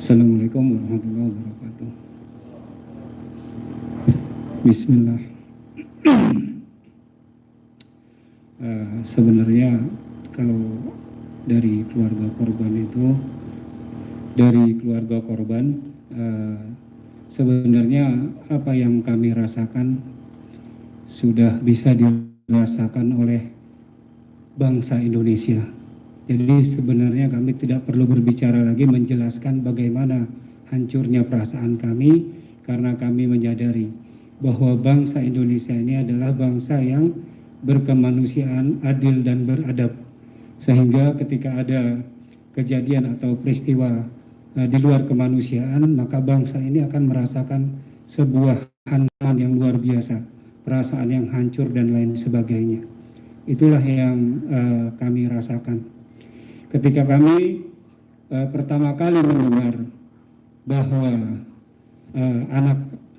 Assalamualaikum warahmatullahi wabarakatuh. Bismillah. Sebenarnya kalau dari keluarga korban sebenarnya apa yang kami rasakan sudah bisa dirasakan oleh bangsa Indonesia. Jadi sebenarnya kami tidak perlu berbicara lagi menjelaskan bagaimana hancurnya perasaan kami, karena kami menyadari bahwa bangsa Indonesia ini adalah bangsa yang berkemanusiaan, adil dan beradab. Sehingga ketika ada kejadian atau peristiwa di luar kemanusiaan, maka bangsa ini akan merasakan sebuah hantaman yang luar biasa, perasaan yang hancur dan lain sebagainya. Itulah yang kami rasakan. Ketika kami pertama kali mendengar bahwa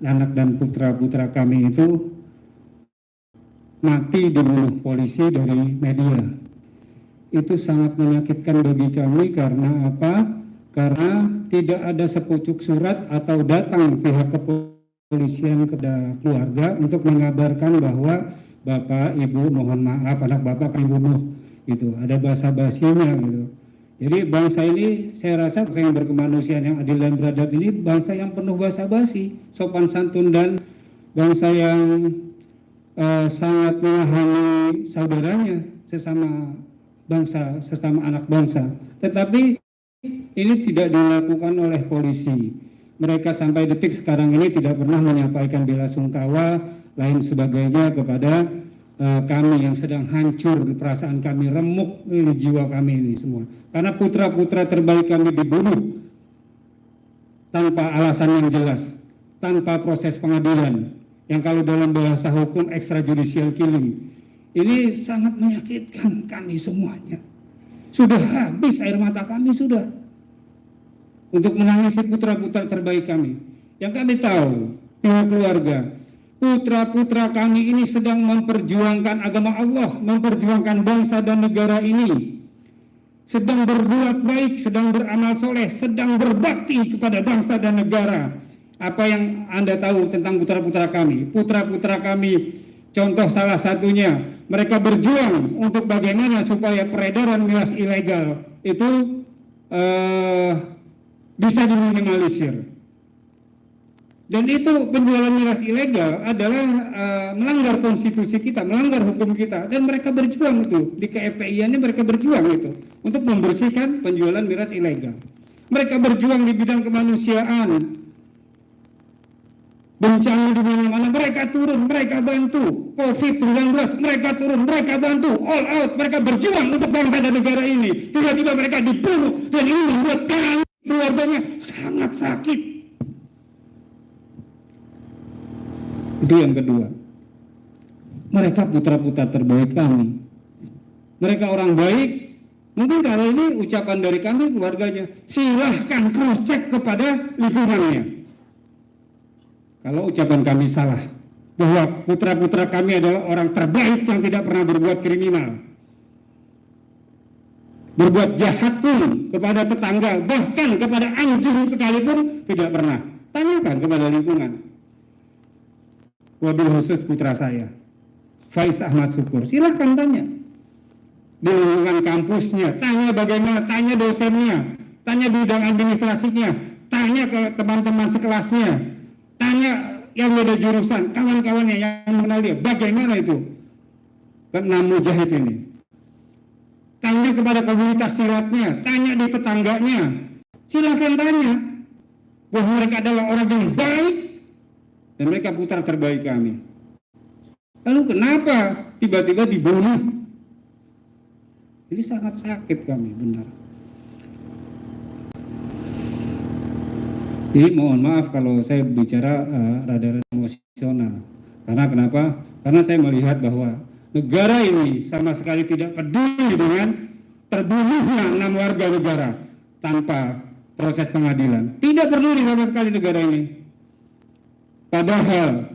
anak dan putra-putra kami itu mati dibunuh polisi dari media, itu sangat menyakitkan bagi kami. Karena apa? Karena tidak ada sepucuk surat atau datang pihak kepolisian kepada keluarga untuk mengabarkan bahwa Bapak, Ibu, mohon maaf, anak Bapak dibunuh. Gitu, ada basa-basinya gitu. Jadi bangsa ini, saya rasa bangsa yang berkemanusiaan, yang adil dan beradab ini bangsa yang penuh basa-basi, sopan santun, dan bangsa yang sangat memahami saudaranya, sesama bangsa, sesama anak bangsa. Tetapi ini tidak dilakukan oleh polisi. Mereka sampai detik sekarang ini tidak pernah menyampaikan bela sungkawa lain sebagainya kepada kami yang sedang hancur, perasaan kami remuk, ini jiwa kami ini semua. Karena putra-putra terbaik kami dibunuh tanpa alasan yang jelas, tanpa proses pengadilan, yang kalau dalam bahasa hukum extrajudicial killing. Ini sangat menyakitkan kami semuanya. Sudah habis air mata kami sudah untuk menangisi putra-putra terbaik kami. Yang kami tahu, pihak keluarga, putra-putra kami ini sedang memperjuangkan agama Allah, memperjuangkan bangsa dan negara ini, sedang berbuat baik, sedang beramal soleh, sedang berbakti kepada bangsa dan negara. Apa yang Anda tahu tentang putra-putra kami? Putra-putra kami, contoh salah satunya, mereka berjuang untuk bagaimana supaya peredaran miras ilegal itu bisa diminimalisir. Dan itu penjualan miras ilegal adalah melanggar konstitusi kita, melanggar hukum kita. Dan mereka berjuang itu, di KFPI ini mereka berjuang itu, untuk membersihkan penjualan miras ilegal. Mereka berjuang di bidang kemanusiaan. Bencana di mana-mana, mereka turun, mereka bantu. COVID-19, mereka turun, mereka bantu. All out, mereka berjuang untuk bangsa dan negara ini. Tiba-tiba mereka dibunuh, dan ini membuat kami, keluarganya sangat sakit. Itu yang kedua. Mereka putra-putra terbaik kami. Mereka orang baik. Mungkin kalau ini ucapan dari kami keluarganya, silahkan cross check kepada lingkungannya. Kalau ucapan kami salah, bahwa putra-putra kami adalah orang terbaik yang tidak pernah berbuat kriminal, berbuat jahat pun kepada tetangga, bahkan kepada anjing sekalipun tidak pernah. Tanyakan kepada lingkungan. Wabil khusus putra saya, Faiz Ahmad Syukur, silahkan tanya di lingkungan kampusnya, tanya bagaimana, tanya dosennya, tanya bidang administrasinya, tanya ke teman-teman sekelasnya, tanya yang beda jurusan, kawan-kawannya yang mengenal dia, bagaimana itu keenam mujahid ini. Tanya kepada komunitas silatnya, tanya di tetangganya, silahkan tanya bahwa mereka adalah orang yang baik. Dan mereka putra terbaik kami. Lalu kenapa tiba-tiba dibunuh? Jadi sangat sakit kami, benar. Jadi mohon maaf kalau saya bicara rada emosional. Karena kenapa? Karena saya melihat bahwa negara ini sama sekali tidak peduli dengan terbunuhnya 6 warga negara tanpa proses pengadilan. Tidak peduli sama sekali negara ini. Padahal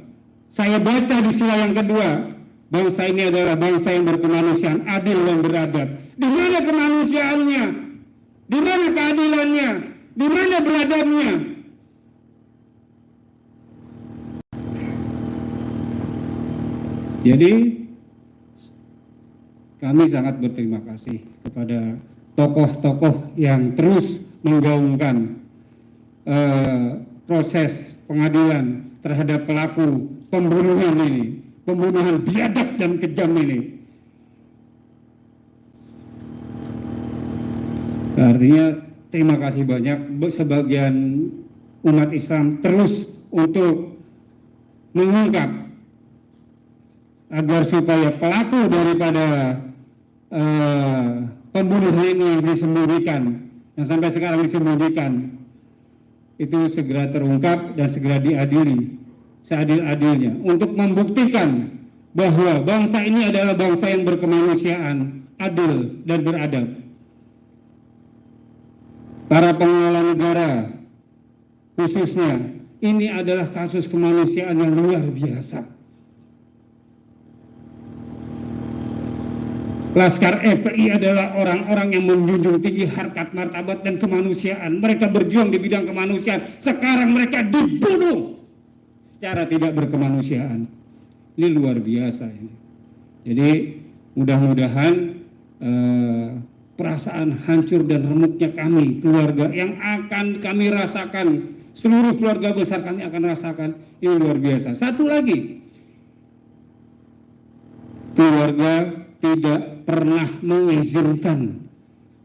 saya baca di sila yang kedua, bangsa ini adalah bangsa yang berkemanusiaan, adil dan beradab. Di mana kemanusiaannya? Di mana keadilannya? Di mana beradabnya. Jadi kami sangat berterima kasih kepada tokoh-tokoh yang terus menggaungkan proses pengadilan terhadap pelaku pembunuhan ini, pembunuhan biadab dan kejam ini. Artinya terima kasih banyak sebagian umat Islam terus untuk mengungkap agar supaya pelaku daripada pembunuhan ini yang disembunyikan, yang sampai sekarang disembunyikan, itu segera terungkap dan segera diadili seadil-adilnya untuk membuktikan bahwa bangsa ini adalah bangsa yang berkemanusiaan, adil dan beradab. Para pengelola negara khususnya, ini adalah kasus kemanusiaan yang luar biasa. Laskar FPI adalah orang-orang yang menjunjung tinggi harkat martabat dan kemanusiaan. Mereka berjuang di bidang kemanusiaan. Sekarang mereka dibunuh secara tidak berkemanusiaan. Ini luar biasa ini. Jadi mudah-mudahan perasaan hancur dan remuknya kami, keluarga yang akan kami rasakan, seluruh keluarga besar kami akan rasakan, ini luar biasa. Satu lagi, keluarga tidak pernah mengizinkan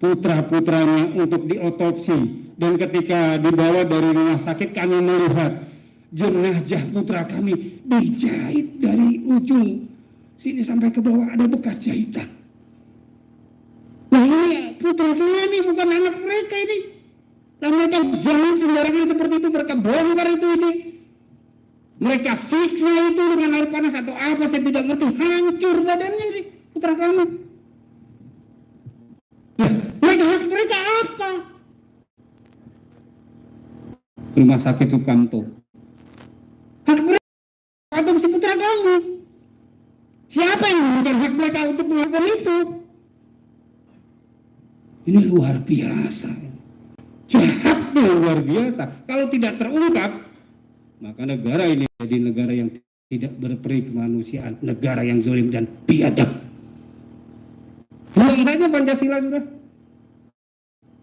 putra-putranya untuk diotopsi, dan ketika dibawa dari rumah sakit kami melihat jenazah putra kami dijahit dari ujung sini sampai ke bawah, ada bekas jahitan. Nah ini putra kami, bukan anak mereka ini. Dan mereka jangan sembarangan seperti itu, mereka bongkar itu ini. Mereka siksa itu dengan air panas atau apa, saya tidak ngerti. Hancur badannya sih putra kami. Ya, mereka apa? Rumah sakit Sukamto. Hak mereka adopsi putra kami. Siapa yang memberikan hak mereka untuk melakukan itu? Ini luar biasa. Jahatnya luar biasa. Kalau tidak terungkap, maka negara ini jadi negara yang tidak berperi kemanusiaan, negara yang zalim dan biadab. Buang saja Pancasila sudah.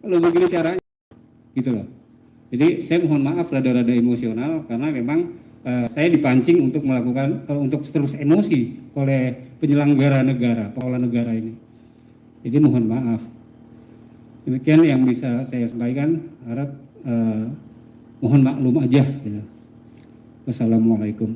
Kalau begini caranya, gitu loh. Jadi saya mohon maaf rada-rada emosional karena memang saya dipancing untuk melakukan untuk terus emosi oleh penyelenggara negara, pengelola negara ini. Jadi mohon maaf. Demikian yang bisa saya sampaikan, harap mohon maklum aja. Gitu. Wassalamualaikum.